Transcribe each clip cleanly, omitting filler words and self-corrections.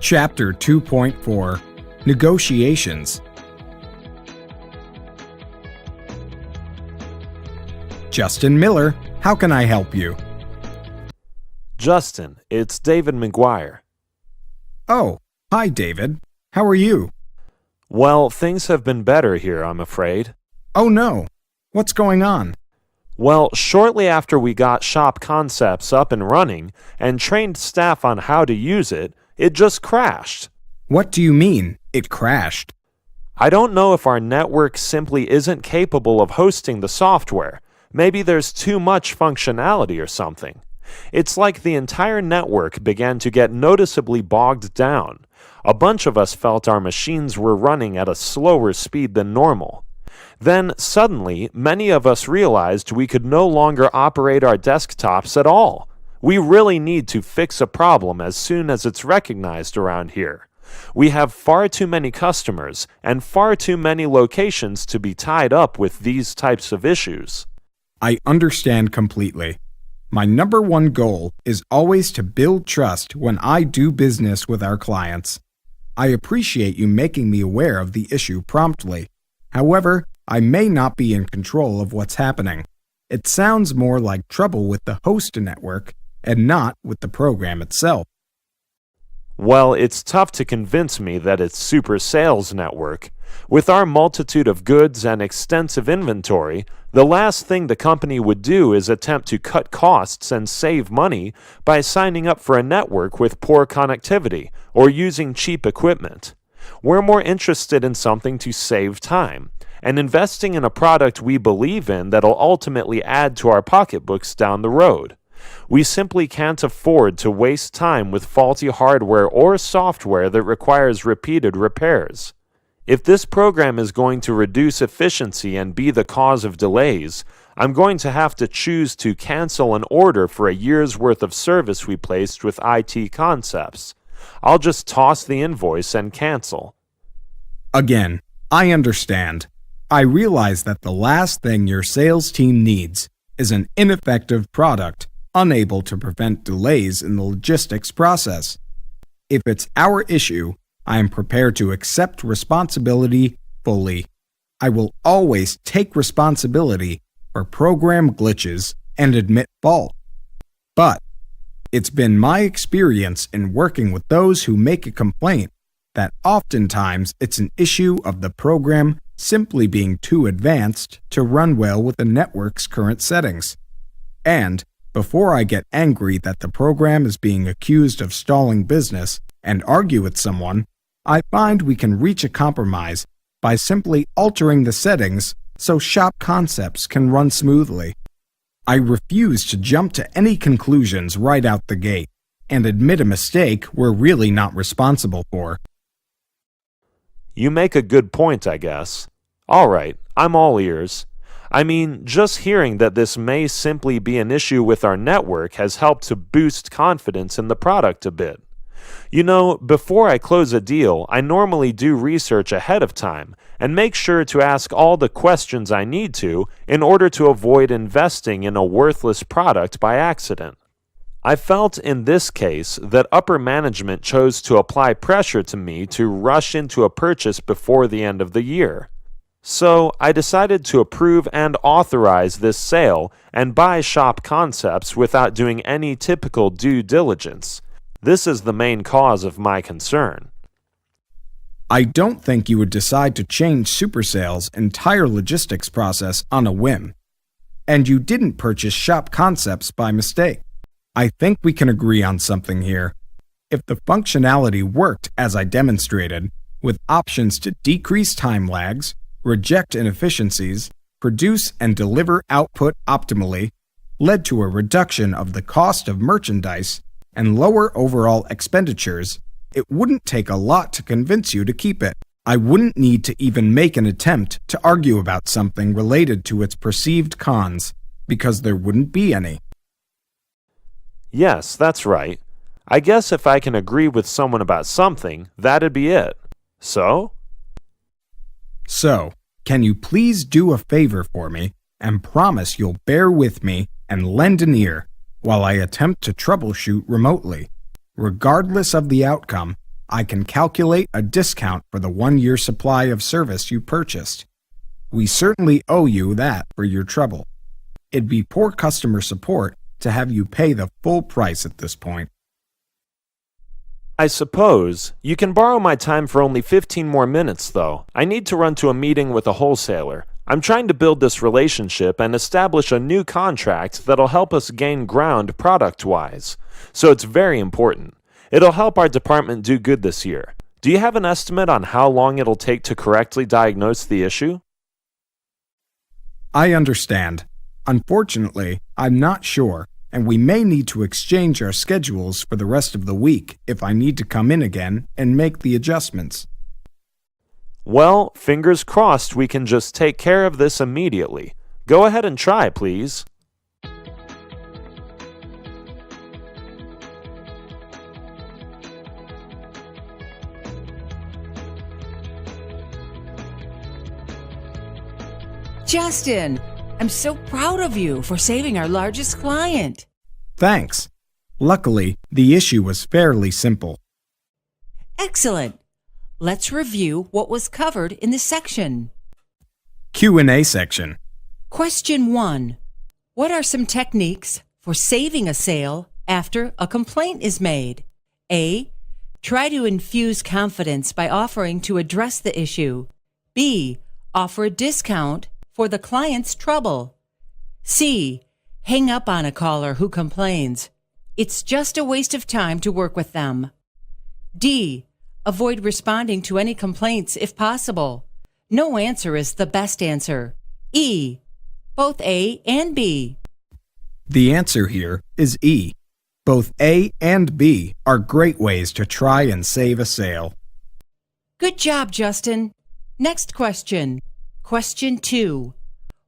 Chapter 2.4 Negotiations. Justin Miller, how can I help you? Justin, it's David McGuire. Oh, hi David. How are you? Well, things have been better here, I'm afraid. Oh no. What's going on? Well, shortly after we got Shop Concepts up and running and trained staff on how to use it, it just crashed. What do you mean, it crashed? I don't know if our network simply isn't capable of hosting the software. Maybe there's too much functionality or something. It's like the entire network began to get noticeably bogged down. A bunch of us felt our machines were running at a slower speed than normal. Then, suddenly, many of us realized we could no longer operate our desktops at all. We really need to fix a problem as soon as it's recognized around here. We have far too many customers and far too many locations to be tied up with these types of issues. I understand completely. My number one goal is always to build trust when I do business with our clients. I appreciate you making me aware of the issue promptly. However, I may not be in control of what's happening. It sounds more like trouble with the host network and not with the program itself. Well, it's tough to convince me that it's Super Sales Network. With our multitude of goods and extensive inventory, the last thing the company would do is attempt to cut costs and save money by signing up for a network with poor connectivity or using cheap equipment. We're more interested in something to save time and investing in a product we believe in that'll ultimately add to our pocketbooks down the road. We simply can't afford to waste time with faulty hardware or software that requires repeated repairs. If this program is going to reduce efficiency and be the cause of delays, I'm going to have to choose to cancel an order for a year's worth of service we placed with IT Concepts. I'll just toss the invoice and cancel. Again, I understand. I realize that the last thing your sales team needs is an ineffective product unable to prevent delays in the logistics process. If it's our issue, I am prepared to accept responsibility fully. I will always take responsibility for program glitches and admit fault. But it's been my experience in working with those who make a complaint that oftentimes it's an issue of the program simply being too advanced to run well with the network's current settings. And before I get angry that the program is being accused of stalling business and argue with someone, I find we can reach a compromise by simply altering the settings so Shop Concepts can run smoothly. I refuse to jump to any conclusions right out the gate and admit a mistake we're really not responsible for. You make a good point, I guess. All right, I'm all ears. I mean, just hearing that this may simply be an issue with our network has helped to boost confidence in the product a bit. You know, before I close a deal, I normally do research ahead of time and make sure to ask all the questions I need to in order to avoid investing in a worthless product by accident. I felt in this case that upper management chose to apply pressure to me to rush into a purchase before the end of the year. So I decided to approve and authorize this sale and buy Shop Concepts without doing any typical due diligence. This is the main cause of my concern. I don't think you would decide to change Supersale's entire logistics process on a whim. And you didn't purchase Shop Concepts by mistake. I think we can agree on something here. If the functionality worked as I demonstrated, with options to decrease time lags, reject inefficiencies, produce and deliver output optimally, led to a reduction of the cost of merchandise, and lower overall expenditures, it wouldn't take a lot to convince you to keep it. I wouldn't need to even make an attempt to argue about something related to its perceived cons, because there wouldn't be any. Yes, that's right. I guess if I can agree with someone about something, that'd be it. So, can you please do a favor for me and promise you'll bear with me and lend an ear while I attempt to troubleshoot remotely? Regardless of the outcome, I can calculate a discount for the 1-year supply of service you purchased. We certainly owe you that for your trouble. It'd be poor customer support to have you pay the full price at this point. I suppose. You can borrow my time for only 15 more minutes, though. I need to run to a meeting with a wholesaler. I'm trying to build this relationship and establish a new contract that'll help us gain ground product-wise. So it's very important. It'll help our department do good this year. Do you have an estimate on how long it'll take to correctly diagnose the issue? I understand. Unfortunately, I'm not sure, and we may need to exchange our schedules for the rest of the week if I need to come in again and make the adjustments. Well, fingers crossed we can just take care of this immediately. Go ahead and try, please. Justin, I'm so proud of you for saving our largest client. Thanks. Luckily, the issue was fairly simple. Excellent. Let's review what was covered in this section. Q&A section. Question 1. What are some techniques for saving a sale after a complaint is made? A. Try to infuse confidence by offering to address the issue. B. Offer a discount for the client's trouble. C. Hang up on a caller who complains. It's just a waste of time to work with them. D. Avoid responding to any complaints if possible. No answer is the best answer. E. Both A and B. The answer here is E. Both A and B are great ways to try and save a sale. Good job, Justin. Next question. Question 2.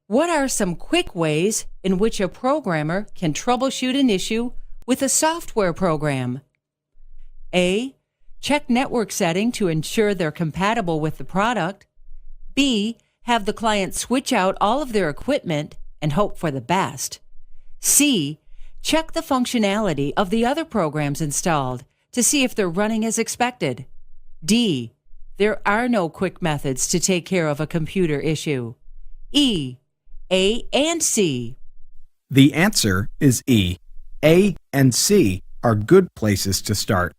What are some quick ways in which a programmer can troubleshoot an issue with a software program? A. Check network setting to ensure they're compatible with the product. B. Have the client switch out all of their equipment and hope for the best. C. Check the functionality of the other programs installed to see if they're running as expected. D. There are no quick methods to take care of a computer issue. E. A and C. The answer is E. A and C are good places to start.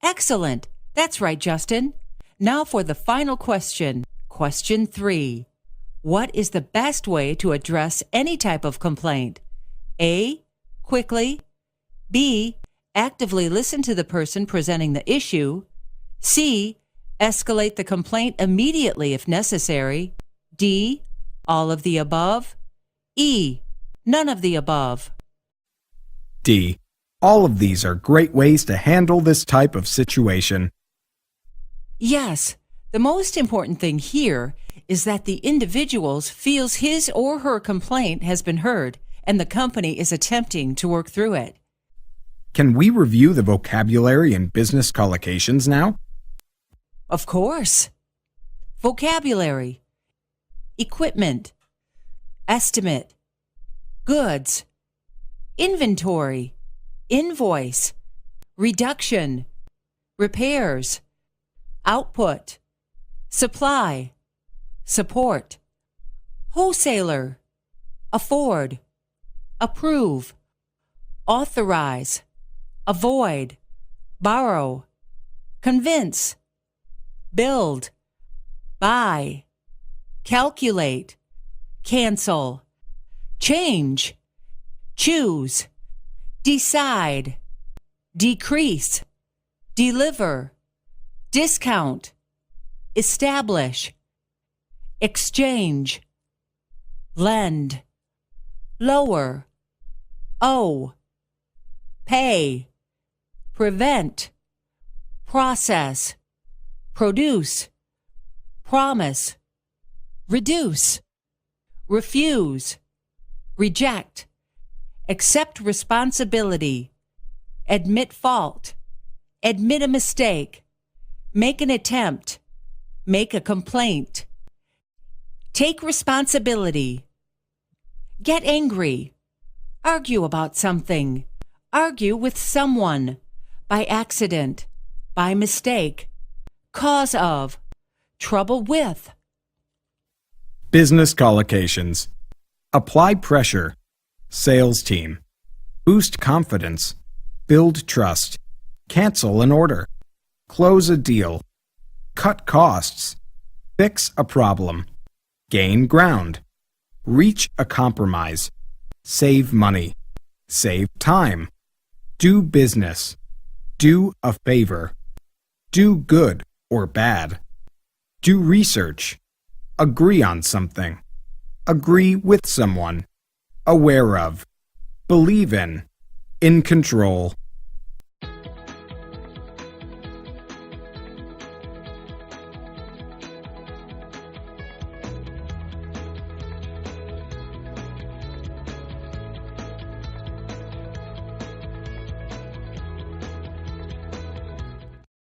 Excellent. That's right, Justin. Now for the final question. Question 3. What is the best way to address any type of complaint? A. Quickly. B. Actively listen to the person presenting the issue. C. Escalate the complaint immediately if necessary. D. All of the above. E. None of the above. D. All of these are great ways to handle this type of situation. Yes, the most important thing here is that the individual feels his or her complaint has been heard and the company is attempting to work through it. Can we review the vocabulary in business collocations now? Of course. Vocabulary, equipment, estimate, goods, inventory, invoice, reduction, repairs, output, supply, support, wholesaler, afford, approve, authorize, avoid, borrow, convince, build, buy, calculate, cancel, change, choose, decide, decrease, deliver, discount, establish, exchange, lend, lower, owe, pay, prevent, process, produce, promise, reduce, refuse, reject, accept responsibility, admit fault, admit a mistake, make an attempt, make a complaint, take responsibility, get angry, argue about something, argue with someone, by accident, by mistake, cause of, trouble with. Business collocations. Apply pressure. Sales team. Boost confidence. Build trust. Cancel an order. Close a deal. Cut costs. Fix a problem. Gain ground. Reach a compromise. Save money. Save time. Do business. Do a favor. Do good or bad. Do research. Agree on something. Agree with someone. Aware of. Believe in control.